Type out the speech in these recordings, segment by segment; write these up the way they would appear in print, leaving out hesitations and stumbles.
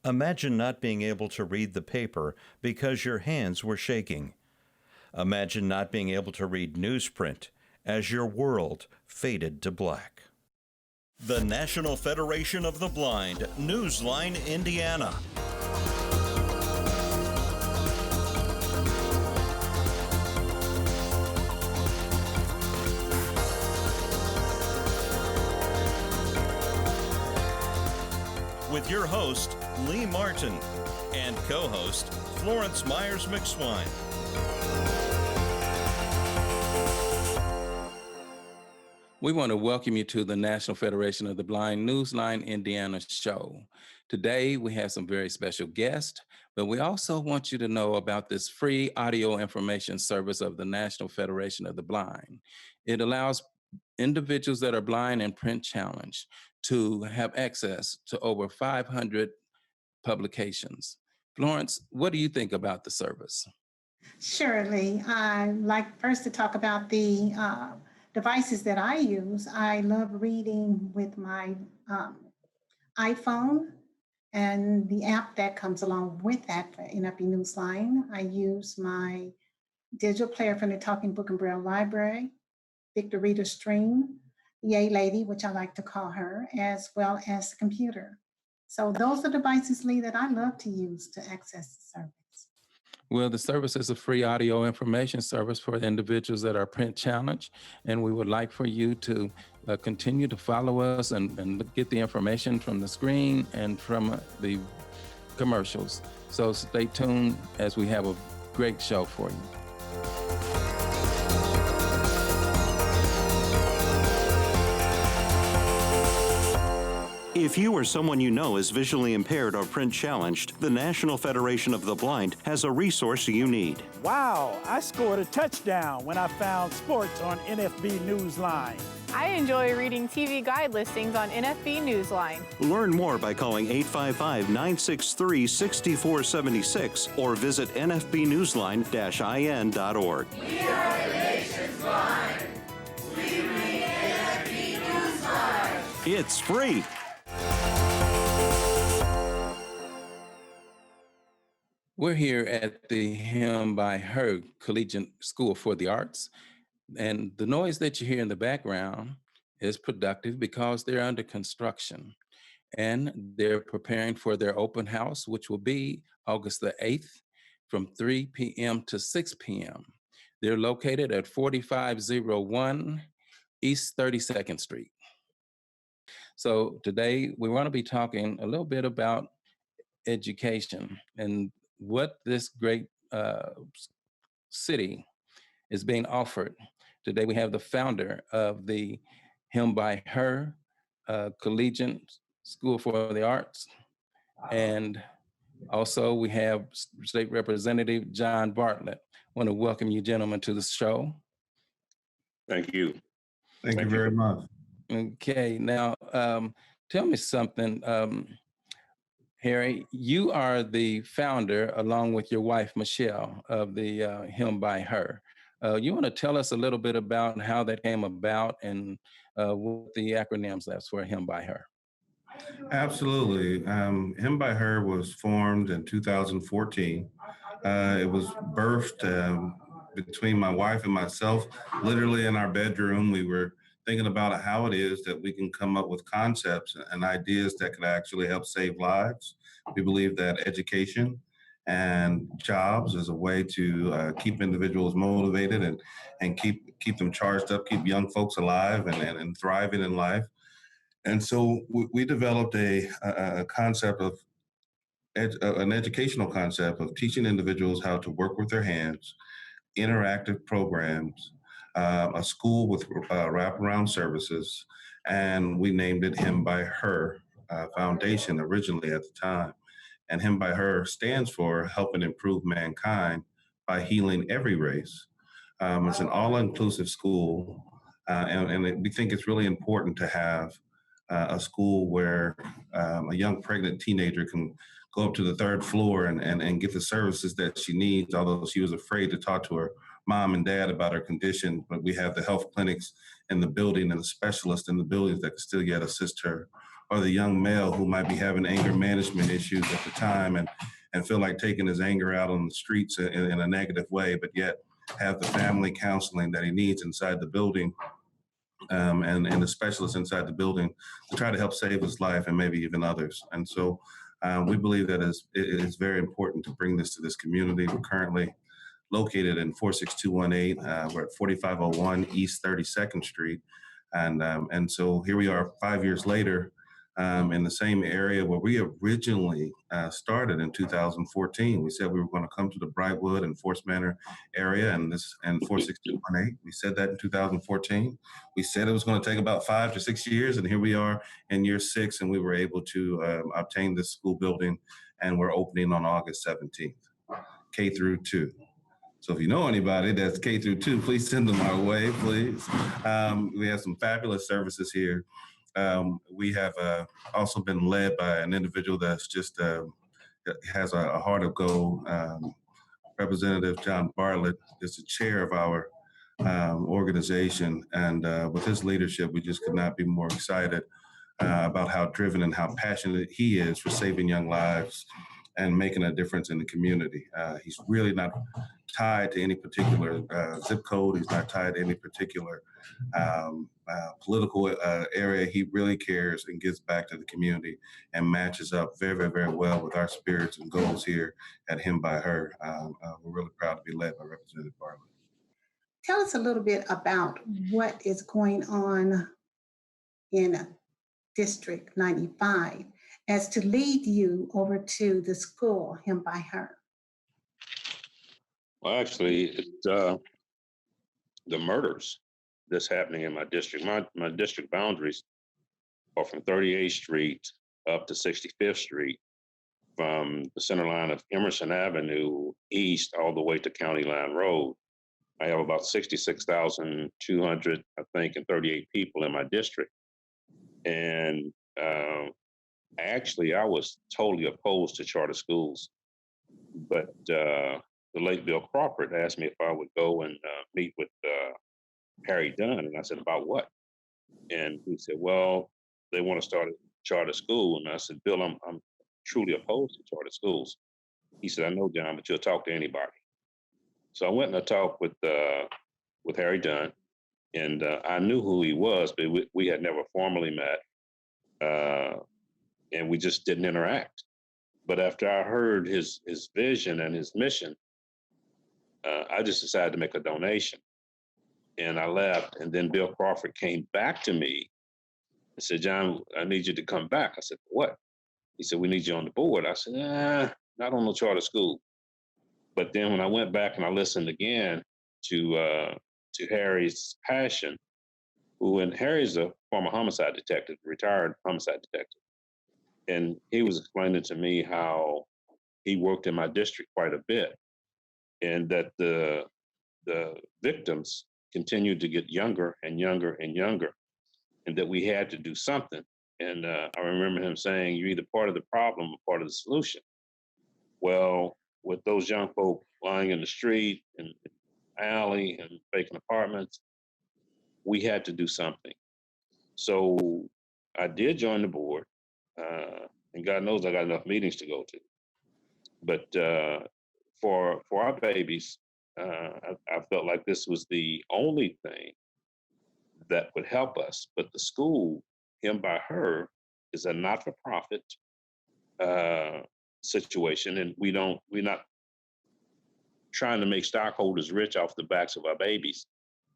Imagine not being able to read the paper because your hands were shaking. Imagine not being able to read newsprint as your world faded to black. The National Federation of the Blind, Newsline, Indiana. With your host, Lee Martin, and co-host, Florence Myers-McSwine. We want to welcome you to the National Federation of the Blind Newsline Indiana show. Today, we have some very special guests, but we also want you to know about this free audio information service of the National Federation of the Blind. It allows individuals that are blind and print challenged to have access to over 500 publications. Florence, what do you think about the service? Surely. I'd like first to talk about the devices that I use. I love reading with my iPhone and the app that comes along with that for NFB Newsline. I use my digital player from the Talking Book and Braille Library, Victor Reader Stream, Yay Lady, which I like to call her, as well as the computer. So those are devices, Lee, that I love to use to access the service. Well, the service is a free audio information service for individuals that are print challenged, and we would like for you to continue to follow us and get the information from the screen and from the commercials. So stay tuned as we have a great show for you. If you or someone you know is visually impaired or print challenged, the National Federation of the Blind has a resource you need. Wow, I scored a touchdown when I found sports on NFB Newsline. I enjoy reading TV guide listings on NFB Newsline. Learn more by calling 855-963-6476 or visit nfbnewsline-in.org. We are the nation's blind. We read NFB Newsline. It's free. We're here at the Him by Her Collegiate School for the Arts, and the noise that you hear in the background is productive because they're under construction, and they're preparing for their open house, which will be August the 8th from 3 p.m. to 6 p.m. They're located at 4501 East 32nd Street. So today we want to be talking a little bit about education and what this great city is being offered. Today we have the founder of the Him by Her Collegiate School for the Arts, and also we have State Representative John Bartlett. I want to welcome you gentlemen to the show. Thank you. Thank you very much. Okay, now tell me something. Harry, you are the founder, along with your wife, Michelle, of the Him by Her. You want to tell us a little bit about how that came about and what the acronyms that's for Him by Her? Absolutely. Him by Her was formed in 2014. It was birthed between my wife and myself, literally in our bedroom. We were thinking about how it is that we can come up with concepts and ideas that could actually help save lives. We believe that education and jobs is a way to keep individuals motivated and keep them charged up, keep young folks alive and thriving in life. And so we developed a concept of an educational concept of teaching individuals how to work with their hands, interactive programs, a school with wraparound services, and we named it Him by Her Foundation originally at the time. And Him by Her stands for Helping Improve Mankind by Healing Every Race. It's an all-inclusive school, and we think it's really important to have a school where a young pregnant teenager can go up to the third floor and get the services that she needs, although she was afraid to talk to her mom and dad about her condition. But we have the health clinics in the building and the specialists in the buildings that can still yet assist her or the young male who might be having anger management issues at the time and feel like taking his anger out on the streets in a negative way, but yet have the family counseling that he needs inside the building, and the specialists inside the building to try to help save his life and maybe even others. And so we believe that it is very important to bring this to this community. We're currently located in 46218. We're at 4501 East 32nd Street. And so here we are 5 years later, in the same area where we originally started in 2014. We said we were going to come to the Brightwood and Forest Manor area and 46218. We said that in 2014. We said it was going to take about 5 to 6 years, and here we are in year 6, and we were able to obtain this school building, and we're opening on August 17th, K through 2. So if you know anybody that's K through 2, please send them our way, please. We have some fabulous services here. We have also been led by an individual that's just has a heart of gold. Representative John Bartlett is the chair of our organization, and with his leadership, we just could not be more excited about how driven and how passionate he is for saving young lives and making a difference in the community. He's really not tied to any particular zip code. He's not tied to any particular political area. He really cares and gives back to the community and matches up very, very, very well with our spirits and goals here at Him by Her. We're really proud to be led by Representative Bartlett. Tell us a little bit about what is going on in District 95 as to lead you over to the school, Him by Her. Well, actually, it's the murders that's happening in my district. My district boundaries are from 38th Street up to 65th Street, from the center line of Emerson Avenue east all the way to County Line Road. I have about 66,200, I think, and 38 people in my district. And actually, I was totally opposed to charter schools, but the late Bill Crawford asked me if I would go and meet with Harry Dunn, and I said, about what? And he said, well, they want to start a charter school. And I said, Bill, I'm truly opposed to charter schools. He said, I know, John, but you'll talk to anybody. So I went and I talked with Harry Dunn, and I knew who he was, but we had never formally met, and we just didn't interact. But after I heard his vision and his mission, I just decided to make a donation. And I left, and then Bill Crawford came back to me and said, John, I need you to come back. I said, what? He said, we need you on the board. I said, not on the charter school. But then when I went back and I listened again to Harry's passion, Harry's a former homicide detective, retired homicide detective. And he was explaining to me how he worked in my district quite a bit, and that the victims continued to get younger and younger and younger, and that we had to do something. And I remember him saying, you're either part of the problem or part of the solution. Well, with those young folk lying in the street and alley and vacant apartments, we had to do something. So I did join the board, and God knows I got enough meetings to go to. But for our babies, I felt like this was the only thing that would help us. But the school, Him by Her, is a not-for-profit situation, and we're not trying to make stockholders rich off the backs of our babies.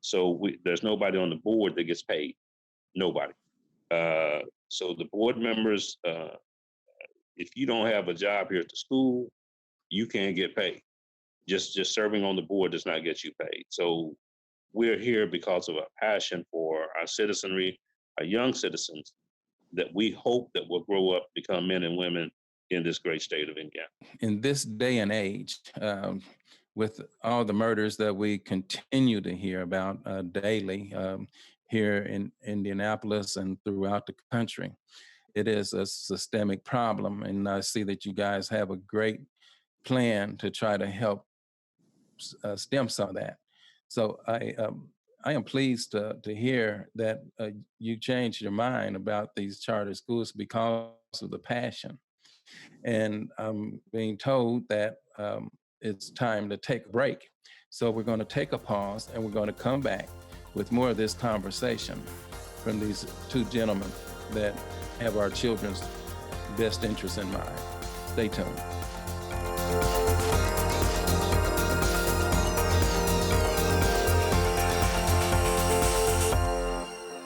So there's nobody on the board that gets paid. Nobody. So the board members, if you don't have a job here at the school, you can't get paid. Just serving on the board does not get you paid. So we're here because of a passion for our citizenry, our young citizens, that we hope that will grow up, become men and women in this great state of Indiana. In this day and age, with all the murders that we continue to hear about daily here in Indianapolis and throughout the country, it is a systemic problem. And I see that you guys have a great plan to try to help stem some of that. So I am pleased to hear that you changed your mind about these charter schools because of the passion. And I'm being told that it's time to take a break. So we're going to take a pause and we're going to come back with more of this conversation from these two gentlemen that have our children's best interests in mind. Stay tuned.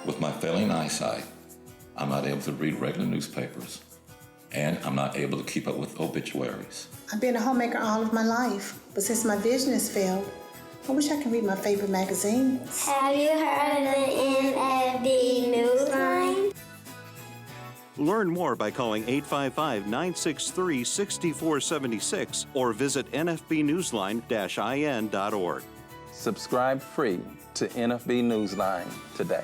With my failing eyesight, I'm not able to read regular newspapers, and I'm not able to keep up with obituaries. I've been a homemaker all of my life, but since my vision has failed, I wish I could read my favorite magazines. Have you heard of the NFB Newsline? Learn more by calling 855-963-6476 or visit nfbnewsline-in.org. Subscribe free to NFB Newsline today.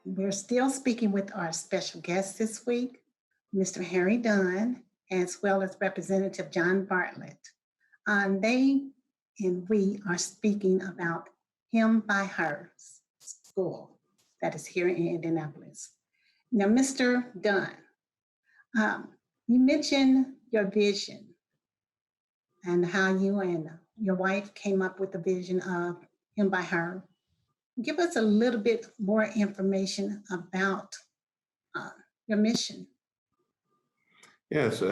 We're still speaking with our special guest this week, Mr. Harry Dunn, as well as Representative John Bartlett. They and we are speaking about Him by Her school that is here in Indianapolis. Now, Mr. Dunn, you mentioned your vision and how you and your wife came up with the vision of Him by Her. Give us a little bit more information about your mission. Yes,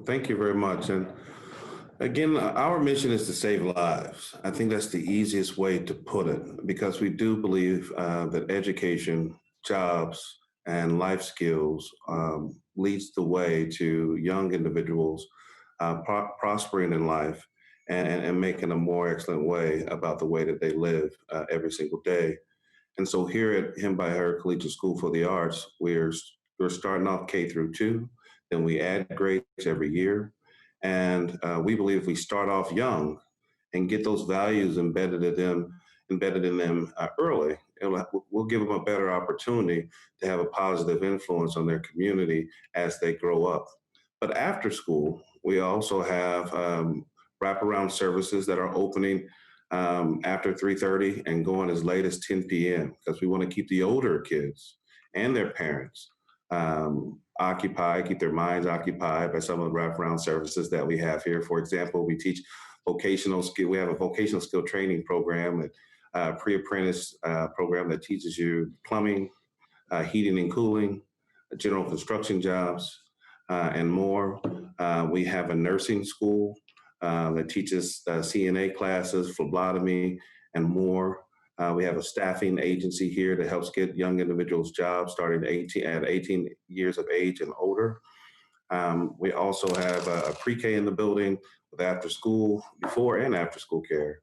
thank you very much. And again, our mission is to save lives. I think that's the easiest way to put it, because we do believe that education, jobs, and life skills leads the way to young individuals prospering in life and making a more excellent way about the way that they live every single day. And so here at Him by Her Collegiate School for the Arts, we're starting off K through 2, then we add grades every year. And we believe if we start off young and get those values embedded in them early, we'll give them a better opportunity to have a positive influence on their community as they grow up. But after school, we also have wraparound services that are opening after 3:30 and going as late as 10 p.m. because we want to keep the older kids and their parents occupied, keep their minds occupied by some of the wraparound services that we have here. For example, we teach vocational skill. We have a vocational skill training program, a pre-apprentice program that teaches you plumbing, heating and cooling, general construction jobs, and more. We have a nursing school that teaches CNA classes, phlebotomy, and more. We have a staffing agency here that helps get young individuals jobs starting at 18 years of age and older. We also have a pre-K in the building with after school, before and after school care.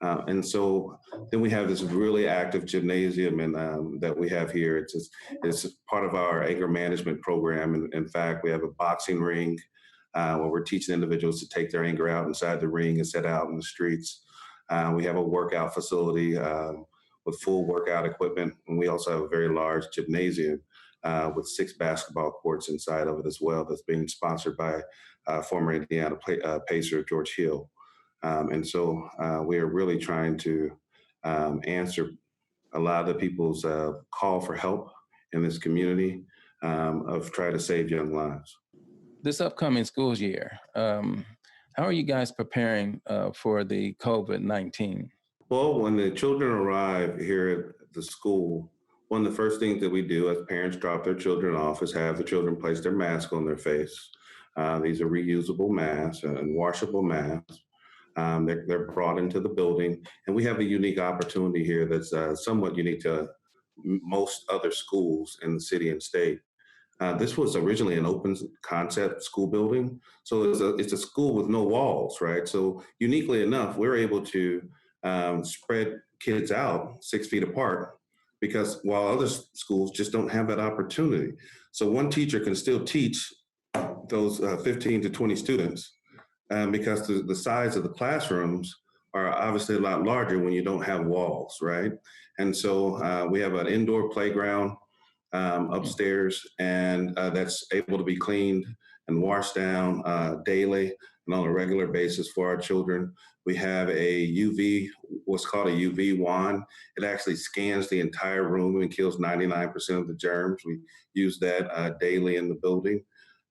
And so then we have this really active gymnasium that we have here. It's part of our anger management program. And in fact, we have a boxing ring where we're teaching individuals to take their anger out inside the ring and set out in the streets. We have a workout facility with full workout equipment. And we also have a very large gymnasium with 6 basketball courts inside of it as well, that's being sponsored by former Indiana Pacer George Hill. And so we are really trying to answer a lot of the people's call for help in this community of trying to save young lives. This upcoming school year, how are you guys preparing for the COVID-19? Well, when the children arrive here at the school, one of the first things that we do as parents drop their children off is have the children place their mask on their face. These are reusable masks and washable masks. They're brought into the building, and we have a unique opportunity here that's somewhat unique to most other schools in the city and state. This was originally an open concept school building, so it's a school with no walls, right? So uniquely enough, we're able to spread kids out 6 feet apart, because while other schools just don't have that opportunity. So one teacher can still teach those 15 to 20 students because the size of the classrooms are obviously a lot larger when you don't have walls, right? And so we have an indoor playground upstairs, and that's able to be cleaned and wash down daily and on a regular basis for our children. We have a UV, what's called a UV wand. It actually scans the entire room and kills 99% of the germs. We use that daily in the building.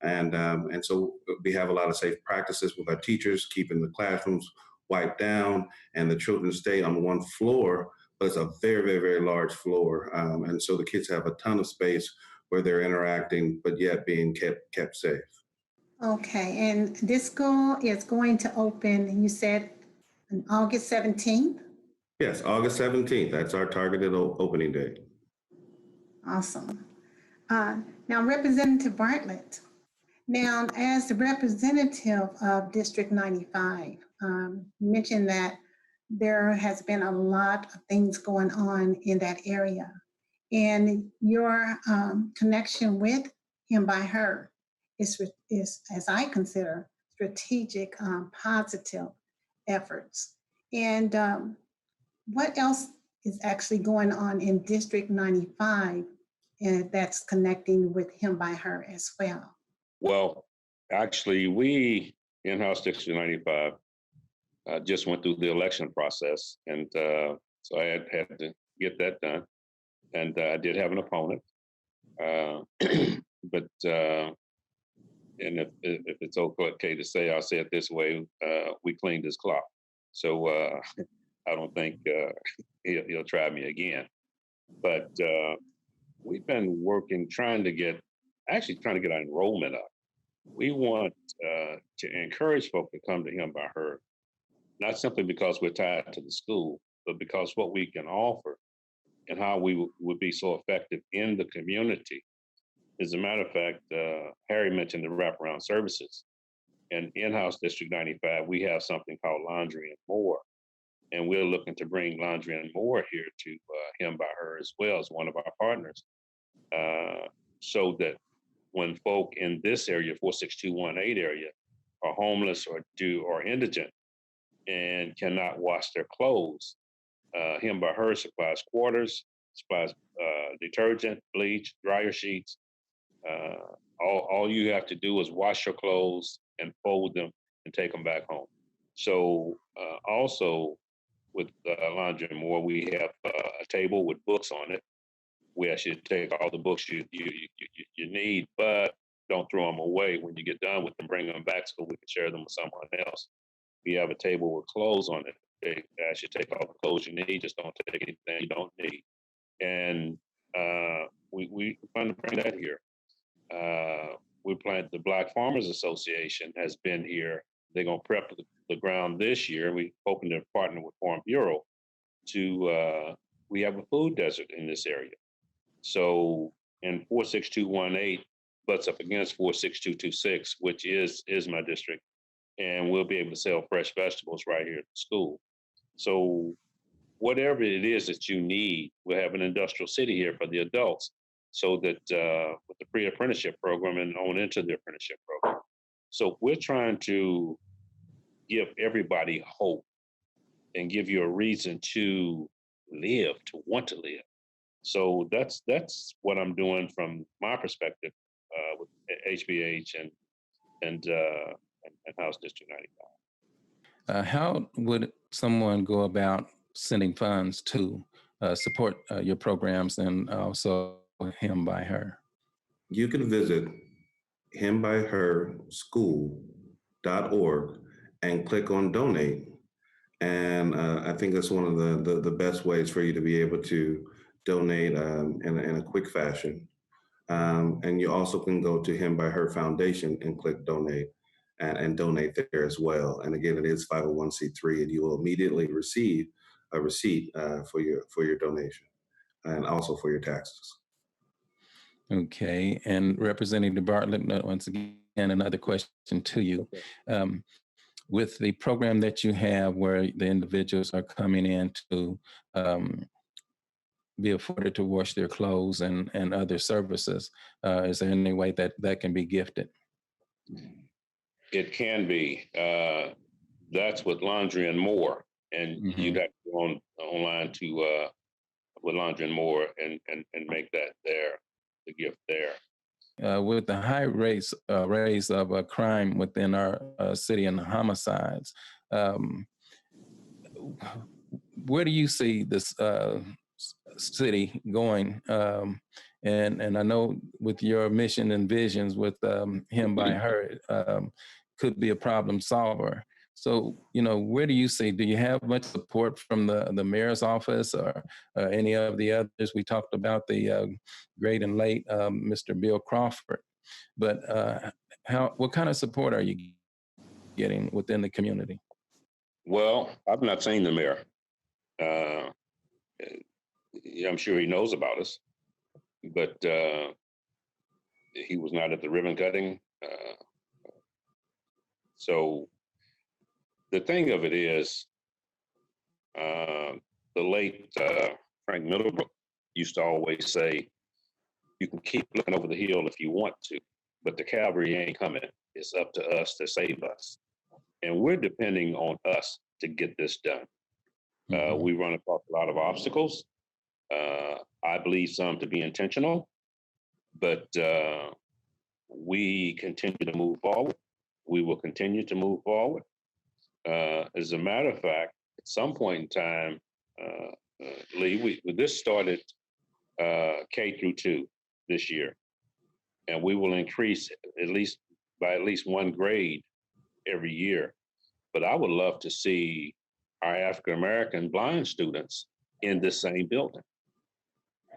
And so we have a lot of safe practices with our teachers, keeping the classrooms wiped down, and the children stay on one floor, but it's a very, very, very large floor. And so the kids have a ton of space where they're interacting, but yet being kept safe. Okay, and this school is going to open, you said, on August 17th? Yes, August 17th. That's our targeted opening date. Awesome. Now, Representative Bartlett, now, as the representative of District 95, you mentioned that there has been a lot of things going on in that area. And your connection with Him by Her is, as I consider, strategic, positive efforts. And what else is actually going on in District 95 that's connecting with Him by Her as well? Well, actually, we in-house District 95 just went through the election process, and so I had to get that done. And I did have an opponent, but and if it's okay to say, I'll say it this way: we cleaned his clock, so I don't think he'll try me again. But we've been working, trying to get our enrollment up. We want to encourage folks to come to Him by Her, not simply because we're tied to the school, but because what we can offer and how we would be so effective in the community. As a matter of fact, Harry mentioned the wraparound services. And in-house District 95, we have something called Laundry and More. And we're looking to bring Laundry and More here to Him by Her as well as one of our partners, so that when folk in this area, 46218 area, are homeless or indigent and cannot wash their clothes, Him by Her supplies quarters, supplies detergent, bleach, dryer sheets. All you have to do is wash your clothes and fold them and take them back home. So also with Laundry and More, we have a table with books on it. We ask you to take all the books you need, but don't throw them away. When you get done with them, bring them back so we can share them with someone else. We have a table with clothes on it. They ask you to take all the clothes you need, just don't take anything you don't need. And we plan to bring that here. We plan, the Black Farmers Association has been here. They're gonna prep the ground this year. We hoping to partner with Farm Bureau to, we have a food desert in this area. So in 46218 butts up against 46226, which is my district, and we'll be able to sell fresh vegetables right here at the school. So whatever it is that you need, we'll have an industrial city here for the adults, so that with the pre-apprenticeship program and on into the apprenticeship program. So we're trying to give everybody hope and give you a reason to live, to want to live. So that's what I'm doing from my perspective with HBH and House District 95. How would someone go about sending funds to support your programs and also Him by Her? You can visit himbyherschool.org and click on donate. And I think that's one of the best ways for you to be able to donate in a quick fashion. And you also can go to Him by Her Foundation and click donate and donate there as well. And again, it is 501c3, and you will immediately receive a receipt for your donation and also for your taxes. Okay, and Representative Bartlett, once again, another question to you. With the program that you have where the individuals are coming in to be afforded to wash their clothes and other services, is there any way that can be gifted? It can be. That's with Laundry and More. And you'd have to go online to with Laundry and More and make that there, the gift there. with the high rates of crime within our city and homicides, where do you see this city going? And I know with your mission and visions with him by her, could be a problem solver. So, where do you see, do you have much support from the mayor's office or any of the others? We talked about the great and late Mr. Bill Crawford, but what kind of support are you getting within the community? Well, I've not seen the mayor. Yeah, I'm sure he knows about us, but he was not at the ribbon cutting. So the thing of it is, the late Frank Middlebrook used to always say, you can keep looking over the hill if you want to, but the cavalry ain't coming. It's up to us to save us. And we're depending on us to get this done. We run across a lot of obstacles. I believe some to be intentional, but we continue to move forward. We will continue to move forward. As a matter of fact, at some point in time, Lee, this started K through 2 this year, and we will increase by at least one grade every year. But I would love to see our African American blind students in this same building,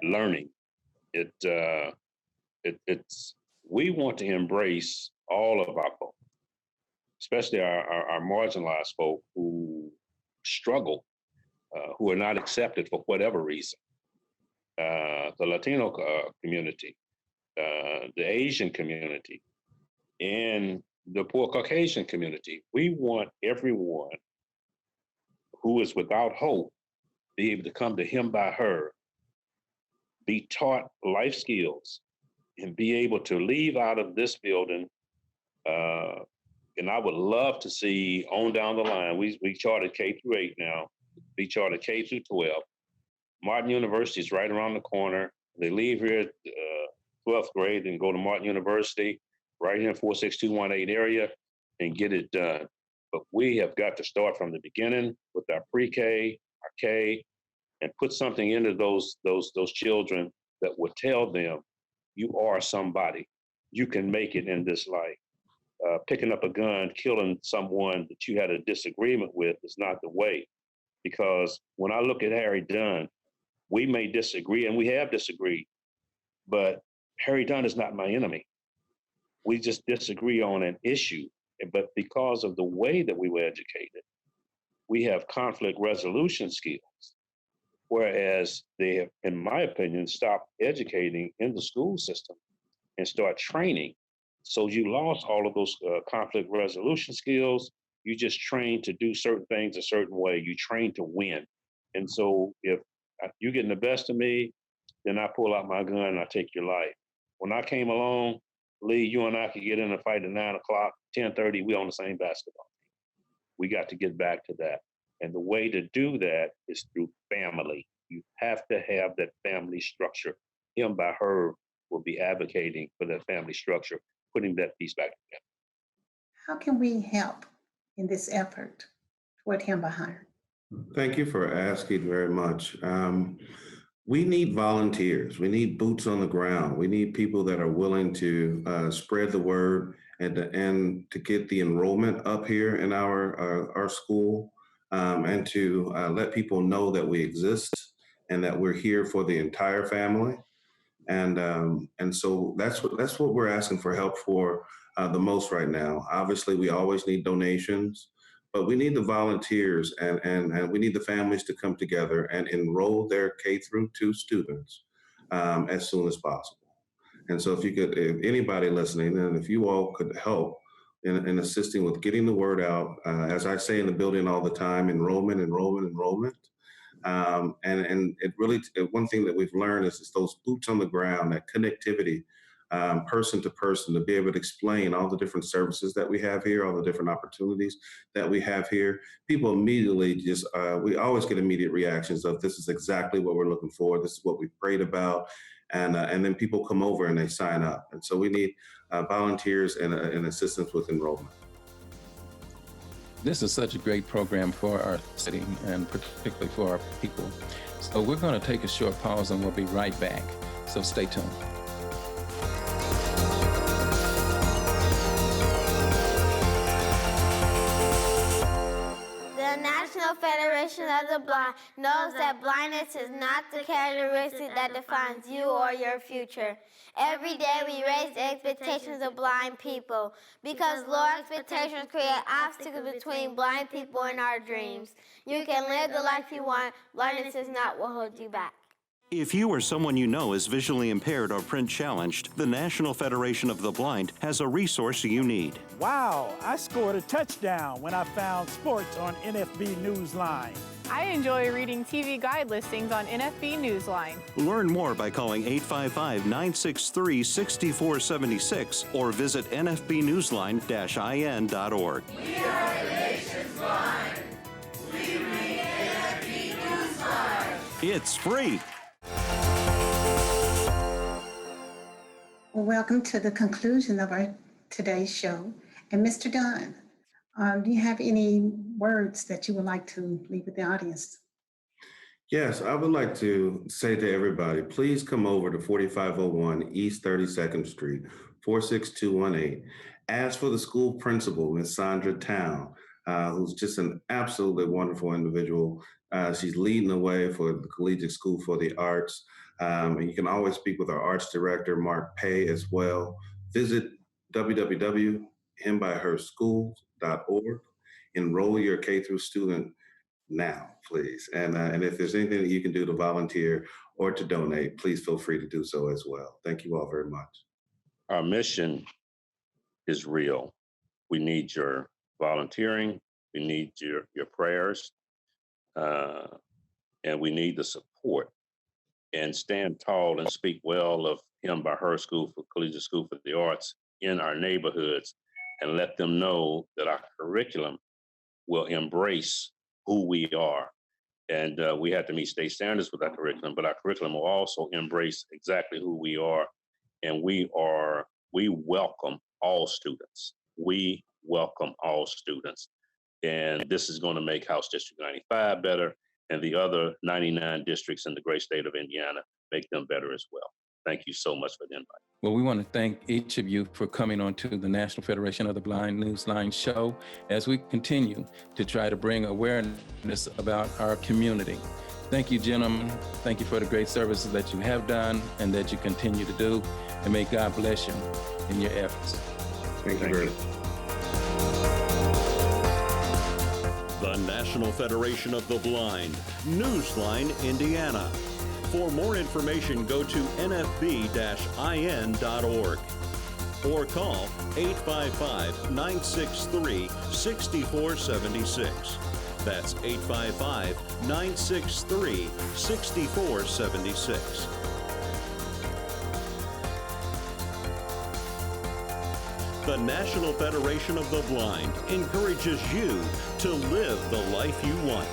learning. We want to embrace all of our folk, especially our marginalized folk who struggle, who are not accepted for whatever reason. The Latino community, the Asian community, and the poor Caucasian community. We want everyone who is without hope be able to come to him by her, be taught life skills, and be able to leave out of this building. And I would love to see on down the line, we charted K through 8 now, we charted K through 12. Martin University is right around the corner. They leave here at 12th grade and go to Martin University, right here in 46218 area, and get it done. But we have got to start from the beginning with our pre-K, our K, and put something into those children that will tell them, you are somebody. You can make it in this life. Picking up a gun, killing someone that you had a disagreement with is not the way. Because when I look at Harry Dunn, we may disagree, and we have disagreed, but Harry Dunn is not my enemy. We just disagree on an issue. But because of the way that we were educated, we have conflict resolution skills. Whereas they have, in my opinion, stopped educating in the school system and start training. So you lost all of those conflict resolution skills. You just train to do certain things a certain way. You train to win. And so if you're getting the best of me, then I pull out my gun and I take your life. When I came along, Lee, you and I could get in a fight at 9 o'clock, 10:30, we on the same basketball team. We got to get back to that. And the way to do that is through family. You have to have that family structure. Him by her will be advocating for that family structure, putting that piece back together. How can we help in this effort toward him by her? Thank you for asking very much. We need volunteers. We need boots on the ground. We need people that are willing to spread the word and to get the enrollment up here in our school, and to let people know that we exist and that we're here for the entire family. And so that's what we're asking for help for the most right now. Obviously, we always need donations, but we need the volunteers and we need the families to come together and enroll their K through 2 students as soon as possible. And so if anybody listening, and if you all could help in assisting with getting the word out, as I say in the building all the time, enrollment. And it really, one thing that we've learned is those boots on the ground, that connectivity person to person, to be able to explain all the different services that we have here, all the different opportunities that we have here. People immediately just, we always get immediate reactions of this is exactly what we're looking for. This is what we prayed about. And then people come over and they sign up. And so we need volunteers and assistance with enrollment. This is such a great program for our city and particularly for our people. So we're going to take a short pause and we'll be right back. So stay tuned. The National Federation of the Blind knows that blindness is not the characteristic that defines you or your future. Every day we raise the expectations of blind people because low expectations create obstacles between blind people and our dreams. You can live the life you want. Blindness is not what holds you back. If you or someone you know is visually impaired or print challenged, the National Federation of the Blind has a resource you need. Wow, I scored a touchdown when I found sports on NFB Newsline. I enjoy reading TV guide listings on NFB Newsline. Learn more by calling 855-963-6476 or visit nfbnewsline-in.org. We are the nation's blind. We read NFB Newsline. It's free. Well, welcome to the conclusion of our today's show. And Mr. Dunn, do you have any words that you would like to leave with the audience? Yes, I would like to say to everybody, please come over to 4501 East 32nd Street, 46218. Ask for the school principal, Ms. Sandra Town, who's just an absolutely wonderful individual. She's leading the way for the Collegiate School for the Arts. And you can always speak with our arts director, Mark Pay, as well. Visit www.himbyherschools.org. Enroll your K through student now, please. And if there's anything that you can do to volunteer or to donate, please feel free to do so as well. Thank you all very much. Our mission is real. We need your volunteering. We need your prayers. And we need the support. And stand tall and speak well of Him by Her School for Collegiate School for the Arts in our neighborhoods, and let them know that our curriculum will embrace who we are. And we have to meet state standards with our curriculum, but our curriculum will also embrace exactly who we are. And we welcome all students. We welcome all students. And this is going to make House District 95 better, and the other 99 districts in the great state of Indiana, make them better as well. Thank you so much for the invite. Well, we want to thank each of you for coming on to the National Federation of the Blind Newsline show as we continue to try to bring awareness about our community. Thank you, gentlemen. Thank you for the great services that you have done and that you continue to do. And may God bless you in your efforts. Thank you very much. The National Federation of the Blind, Newsline, Indiana. For more information, go to nfb-in.org or call 855-963-6476. That's 855-963-6476. The National Federation of the Blind encourages you to live the life you want.